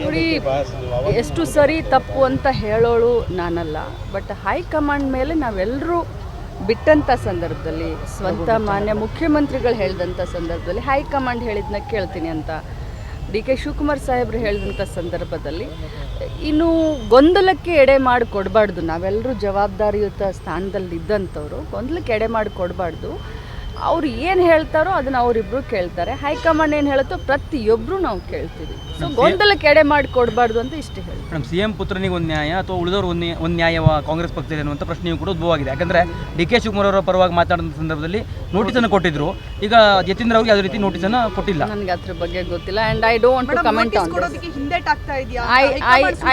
ನೋಡಿ, ಎಷ್ಟು ಸರಿ ತಪ್ಪು ಅಂತ ಹೇಳೋಳು ನಾನಲ್ಲ. ಬಟ್ ಹೈಕಮಾಂಡ್ ಮೇಲೆ ನಾವೆಲ್ಲರೂ ಬಿಟ್ಟಂಥ ಸಂದರ್ಭದಲ್ಲಿ, ಸ್ವಂತ ಮಾನ್ಯ ಮುಖ್ಯಮಂತ್ರಿಗಳು ಹೇಳಿದಂಥ ಸಂದರ್ಭದಲ್ಲಿ ಹೈಕಮಾಂಡ್ ಹೇಳಿದ್ನ ಕೇಳ್ತೀನಿ ಅಂತ ಡಿ ಕೆ ಶಿವಕುಮಾರ್ ಸಾಹೇಬ್ರು ಹೇಳಿದಂಥ ಸಂದರ್ಭದಲ್ಲಿ ಇನ್ನು ಗೊಂದಲಕ್ಕೆ ಎಡೆ ಮಾಡಿ ಕೊಡಬಾರ್ದು. ನಾವೆಲ್ಲರೂ ಜವಾಬ್ದಾರಿಯುತ ಸ್ಥಾನದಲ್ಲಿ ಇದ್ದಂಥವ್ರು ಗೊಂದಲಕ್ಕೆ ಎಡೆ ಮಾಡಿ ಕೊಡಬಾರ್ದು. ಅವ್ರು ಏನು ಹೇಳ್ತಾರೋ ಅದನ್ನು ಅವರಿಬ್ಬರು ಕೇಳ್ತಾರೆ. ಹೈಕಮಾಂಡ್ ಏನು ಹೇಳುತ್ತೋ ಪ್ರತಿಯೊಬ್ಬರು ನಾವು ಕೇಳ್ತೀವಿ. ಸೊ ಗೊಂದಲಕ್ಕೆ ಎಡೆ ಮಾಡಿ ಕೊಡಬಾರ್ದು ಅಂತ ಇಷ್ಟೇ ಹೇಳಿ. ಮೇಡಮ್, ಸಿಎಂ ಪುತ್ರನಿಗೆ ಒಂದು ನ್ಯಾಯ ಅಥವಾ ಉಳಿದವರು ಒಂದು ನ್ಯಾಯವ ಕಾಂಗ್ರೆಸ್ ಪಕ್ಷದಲ್ಲಿ ಅನ್ನುವಂಥ ಪ್ರಶ್ನೆಯೂ ಕೂಡ ಉದ್ಭವ ಆಗಿದೆ. ಯಾಕಂದರೆ ಡಿ ಕೆ ಶಿವಕುಮಾರ್ ಅವರ ಪರವಾಗಿ ಮಾತಾಡಿದ ಸಂದರ್ಭದಲ್ಲಿ ನೋಟಿಸನ್ನು ಕೊಟ್ಟಿದ್ರು. ಈಗ ಯತೀಂದ್ರ ಅವ್ರಿಗೆ ಯಾವುದೇ ರೀತಿ ನೋಟಿಸನ್ನು ಕೊಟ್ಟಿಲ್ಲ. ನನಗೆ ಅದ್ರ ಬಗ್ಗೆ ಗೊತ್ತಿಲ್ಲ and I don't want to comment on this.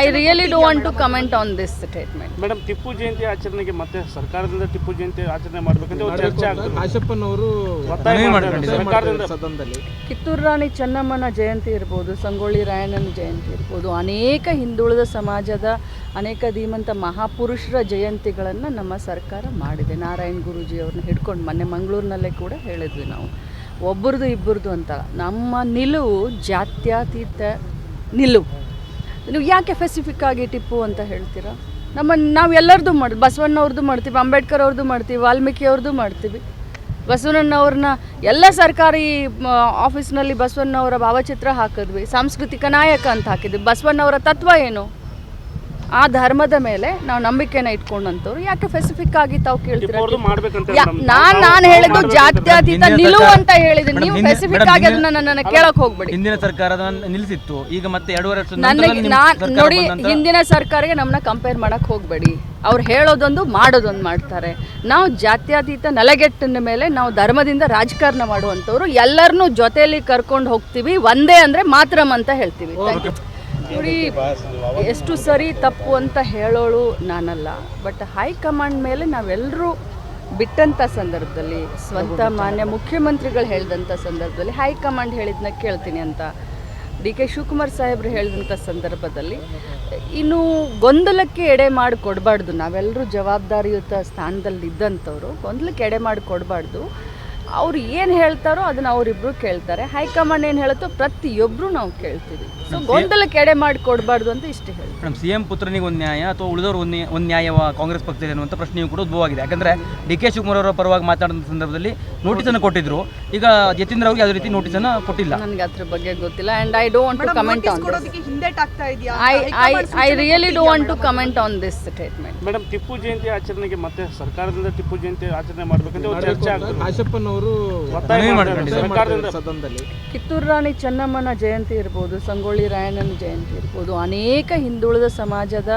I really don't want to comment on this statement. Madam, Tipu Jayanti ಆಚರಣೆಗೆ ಮತ್ತೆ ಸರ್ಕಾರದಿಂದ ಟಿಪ್ಪು ಜಯಂತಿ ಆಚರಣೆ ಮಾಡಬೇಕಂತ ಚರ್ಚೆ ಆಗ್ತದೆ. ಕಿತ್ತೂರು ರಾಣಿ ಚೆನ್ನಮ್ಮನ ಜಯಂತಿ ಇರ್ಬೋದು, ಸಂಗೊಳ್ಳಿ ರಾಯಣ್ಣನ ಜಯಂತಿ ಇರ್ಬೋದು, ಅನೇಕ ಹಿಂದುಳಿದ ಸಮಾಜದ ಅನೇಕ ಧೀಮಂತ ಮಹಾಪುರುಷರ ಜಯಂತಿಗಳನ್ನು ನಮ್ಮ ಸರ್ಕಾರ ಮಾಡಿದೆ. ನಾರಾಯಣ್ ಗುರೂಜಿ ಅವ್ರನ್ನ ಹಿಡ್ಕೊಂಡು ಮೊನ್ನೆ ಮಂಗಳೂರಿನಲ್ಲೇ ಕೂಡ ಹೇಳಿದ್ವಿ ನಾವು. ಒಬ್ಬರದು ಇಬ್ಬರದು ಅಂತ ನಮ್ಮ ನಿಲುವು ಜಾತ್ಯತೀತ ನಿಲುವು. ನೀವು ಯಾಕೆ ಸ್ಪೆಸಿಫಿಕ್ ಆಗಿ ಟಿಪ್ಪು ಅಂತ ಹೇಳ್ತೀರಾ? ನಾವೆಲ್ಲರದು ಮಾಡ್ತೀವಿ. ಬಸವಣ್ಣವ್ರದ್ದು ಮಾಡ್ತೀವಿ, ಅಂಬೇಡ್ಕರ್ ಅವ್ರದ್ದು ಮಾಡ್ತೀವಿ, ವಾಲ್ಮೀಕಿ ಅವ್ರದ್ದು ಮಾಡ್ತೀವಿ. ಬಸವಣ್ಣನವ್ರನ್ನ ಎಲ್ಲ ಸರ್ಕಾರಿ ಆಫೀಸ್ನಲ್ಲಿ ಬಸವಣ್ಣವರ ಭಾವಚಿತ್ರ ಹಾಕಿದ್ವಿ, ಸಾಂಸ್ಕೃತಿಕ ನಾಯಕ ಅಂತ ಹಾಕಿದ್ವಿ. ಬಸವಣ್ಣವರ ತತ್ವ ಏನು? ಆ ಧರ್ಮದ ಮೇಲೆ ನಾವು ನಂಬಿಕೆನ ಇಟ್ಕೊಂಡಂತವ್ರು ಯಾಕೆ ಸ್ಪೆಸಿಫಿಕ್ ಆಗಿ ತಾವು ಕೇಳ್ತೀರಾ? ನಾನು ಹೇಳಿದ್ದು ಜಾತ್ಯತೀತ ನಿಲುವು ಅಂತ ಹೇಳಿದ್ದೀನಿ. ನೀವು ಸ್ಪೆಸಿಫಿಕ್ ಆಗಿ ಅದನ್ನ ನನ್ನ ಕೇಳಕ್ ಹೋಗ್ಬೇಡಿ. ಹಿಂದಿನ ಸರ್ಕಾರ ನಿಲ್ಲಿಸಿತ್ತು, ಈಗ ಮತ್ತೆ 2 ವರ್ಷ ನೋಡಿ, ಹಿಂದಿನ ಸರ್ಕಾರಕ್ಕೆ ನಮ್ಮನ್ನ ಕಂಪೇರ್ ಮಾಡಕ್ ಹೋಗ್ಬೇಡಿ. ಅವ್ರು ಹೇಳೋದೊಂದು ಮಾಡೋದೊಂದು ಮಾಡ್ತಾರೆ. ನಾವು ಜಾತ್ಯತೀತ ನೆಲೆಗೆಟ್ಟಿನ ಮೇಲೆ ನಾವು ಧರ್ಮದಿಂದ ರಾಜಕಾರಣ ಮಾಡುವಂಥವ್ರು. ಎಲ್ಲರನ್ನೂ ಜೊತೆಯಲ್ಲಿ ಕರ್ಕೊಂಡು ಹೋಗ್ತೀವಿ. ಒಂದೇ ಅಂದರೆ ಮಾತ್ರಂ ಅಂತ ಹೇಳ್ತೀವಿ. ನೋಡಿ, ಎಷ್ಟು ಸರಿ ತಪ್ಪು ಅಂತ ಹೇಳೋಳು ನಾನಲ್ಲ. ಬಟ್ ಹೈಕಮಾಂಡ್ ಮೇಲೆ ನಾವೆಲ್ಲರೂ ಬಿಟ್ಟಂಥ ಸಂದರ್ಭದಲ್ಲಿ, ಸ್ವಂತ ಮಾನ್ಯ ಮುಖ್ಯಮಂತ್ರಿಗಳು ಹೇಳಿದಂಥ ಸಂದರ್ಭದಲ್ಲಿ ಹೈಕಮಾಂಡ್ ಹೇಳಿದ್ನ ಕೇಳ್ತೀನಿ ಅಂತ ಡಿ ಕೆ ಶಿವಕುಮಾರ್ ಸಾಹೇಬ್ರು ಹೇಳಿದಂಥ ಸಂದರ್ಭದಲ್ಲಿ ಇನ್ನು ಗೊಂದಲಕ್ಕೆ ಎಡೆ ಮಾಡಿ ಕೊಡಬಾರ್ದು. ನಾವೆಲ್ಲರೂ ಜವಾಬ್ದಾರಿಯುತ ಸ್ಥಾನದಲ್ಲಿ ಇದ್ದಂಥವ್ರು ಗೊಂದಲಕ್ಕೆ ಎಡೆ ಮಾಡಿ ಕೊಡಬಾರ್ದು. ಅವ್ರು ಏನು ಹೇಳ್ತಾರೋ ಅದನ್ನು ಅವರಿಬ್ಬರು ಕೇಳ್ತಾರೆ. ಹೈಕಮಾಂಡ್ ಏನು ಹೇಳುತ್ತೋ ಪ್ರತಿಯೊಬ್ಬರು ನಾವು ಕೇಳ್ತೀವಿ. ಸೊ ಗೊಂದಲಕ್ಕೆ ಎಡೆ ಮಾಡಿ ಕೊಡಬಾರ್ದು ಅಂತ ಇಷ್ಟೇ ಹೇಳಿ. ಮೇಡಮ್, ಸಿಎಂ ಪುತ್ರನಿಗೆ ಒಂದು ನ್ಯಾಯ ಅಥವಾ ಉಳಿದವರು ಒಂದು ನ್ಯಾಯವ ಕಾಂಗ್ರೆಸ್ ಪಕ್ಷದಲ್ಲಿ ಅನ್ನುವಂಥ ಪ್ರಶ್ನೆಯೂ ಕೂಡ ಉದ್ಭವ ಆಗಿದೆ. ಯಾಕಂದರೆ ಡಿ ಕೆ ಶಿವಕುಮಾರ್ ಅವರ ಪರವಾಗಿ ಮಾತಾಡಿದ ಸಂದರ್ಭದಲ್ಲಿ ನೋಟಿಸನ್ನು ಕೊಟ್ಟಿದ್ರು. ಈಗ ಯತೀಂದ್ರ ಅವ್ರಿಗೆ ಯಾವುದೇ ರೀತಿ ನೋಟಿಸನ್ನು ಕೊಟ್ಟಿಲ್ಲ. ನನಗೆ ಅದ್ರ ಬಗ್ಗೆ ಗೊತ್ತಿಲ್ಲ and I don't want to comment on this. I really don't want to comment on this statement. Madam, Tipu Jayanti ಆಚರಣೆಗೆ ಮತ್ತೆ ಸರ್ಕಾರದಿಂದ ಟಿಪ್ಪು ಜಯಂತಿ ಆಚರಣೆ ಮಾಡಬೇಕಂತ ಚರ್ಚೆ ಆಗ್ತದೆ. ಕಿತ್ತೂರು ರಾಣಿ ಚೆನ್ನಮ್ಮನ ಜಯಂತಿ ಇರ್ಬೋದು, ಸಂಗೊಳ್ಳಿ ರಾಯಣ್ಣನ ಜಯಂತಿ ಇರ್ಬೋದು, ಅನೇಕ ಹಿಂದುಳಿದ ಸಮಾಜದ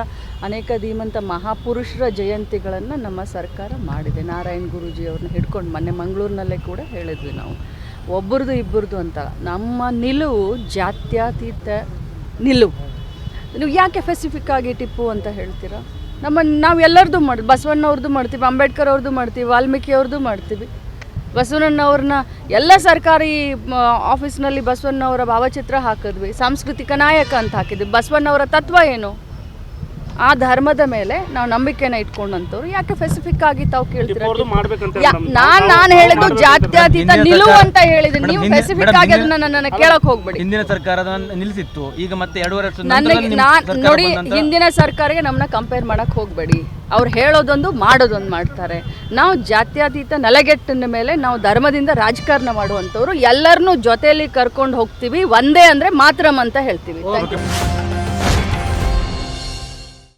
ಅನೇಕ ಧೀಮಂತ ಮಹಾಪುರುಷರ ಜಯಂತಿಗಳನ್ನು ನಮ್ಮ ಸರ್ಕಾರ ಮಾಡಿದೆ. ನಾರಾಯಣ್ ಗುರೂಜಿ ಅವ್ರನ್ನ ಹಿಡ್ಕೊಂಡು ಮೊನ್ನೆ ಮಂಗಳೂರಿನಲ್ಲೇ ಕೂಡ ಹೇಳಿದ್ವಿ ನಾವು. ಒಬ್ಬರದು ಇಬ್ಬರದು ಅಂತ ನಮ್ಮ ನಿಲುವು ಜಾತ್ಯತೀತ ನಿಲುವು. ನೀವು ಯಾಕೆ ಸ್ಪೆಸಿಫಿಕ್ ಆಗಿ ಟಿಪ್ಪು ಅಂತ ಹೇಳ್ತೀರಾ? ನಾವೆಲ್ಲರದು ಮಾಡ್ತೀವಿ. ಬಸವಣ್ಣವ್ರದ್ದು ಮಾಡ್ತೀವಿ, ಅಂಬೇಡ್ಕರ್ ಅವ್ರದ್ದು ಮಾಡ್ತೀವಿ, ವಾಲ್ಮೀಕಿ ಅವ್ರದ್ದು ಮಾಡ್ತೀವಿ. ಬಸವಣ್ಣನವ್ರನ್ನ ಎಲ್ಲ ಸರ್ಕಾರಿ ಆಫೀಸ್ನಲ್ಲಿ ಬಸವಣ್ಣವರ ಭಾವಚಿತ್ರ ಹಾಕಿದ್ವಿ, ಸಾಂಸ್ಕೃತಿಕ ನಾಯಕ ಅಂತ ಹಾಕಿದ್ವಿ. ಬಸವಣ್ಣವರ ತತ್ವ ಏನು? ಆ ಧರ್ಮದ ಮೇಲೆ ನಾವು ನಂಬಿಕೆನ ಇಟ್ಕೊಂಡಂಥವ್ರು ಯಾಕೆ ಸ್ಪೆಸಿಫಿಕ್ ಆಗಿ ತಾವು ಕೇಳ್ತೀರಾ? ನಾನು ಹೇಳಿದ್ದು ಜಾತ್ಯತೀತ ನಿಲುವು ಅಂತ ಹೇಳಿದ್ದೀನಿ. ನೀವು ಸ್ಪೆಸಿಫಿಕ್ ಆಗಿ ಅದನ್ನ ನನ್ನ ಕೇಳಕ್ ಹೋಗ್ಬೇಡಿ. ಹಿಂದಿನ ಸರ್ಕಾರ ನಿಲ್ಲಿಸಿತ್ತು, ಈಗ ಮತ್ತೆ 2 ವರ್ಷ ನೋಡಿ, ಹಿಂದಿನ ಸರ್ಕಾರಕ್ಕೆ ನಮ್ಮನ್ನ ಕಂಪೇರ್ ಮಾಡಕ್ ಹೋಗ್ಬೇಡಿ. ಅವ್ರು ಹೇಳೋದೊಂದು ಮಾಡೋದೊಂದು ಮಾಡ್ತಾರೆ. ನಾವು ಜಾತ್ಯತೀತ ನೆಲೆಗೆಟ್ಟಿನ ಮೇಲೆ ನಾವು ಧರ್ಮದಿಂದ ರಾಜಕಾರಣ ಮಾಡುವಂಥವ್ರು. ಎಲ್ಲರನ್ನೂ ಜೊತೆಯಲ್ಲಿ ಕರ್ಕೊಂಡು ಹೋಗ್ತೀವಿ. ಒಂದೇ ಅಂದರೆ ಮಾತ್ರಂ ಅಂತ ಹೇಳ್ತೀವಿ.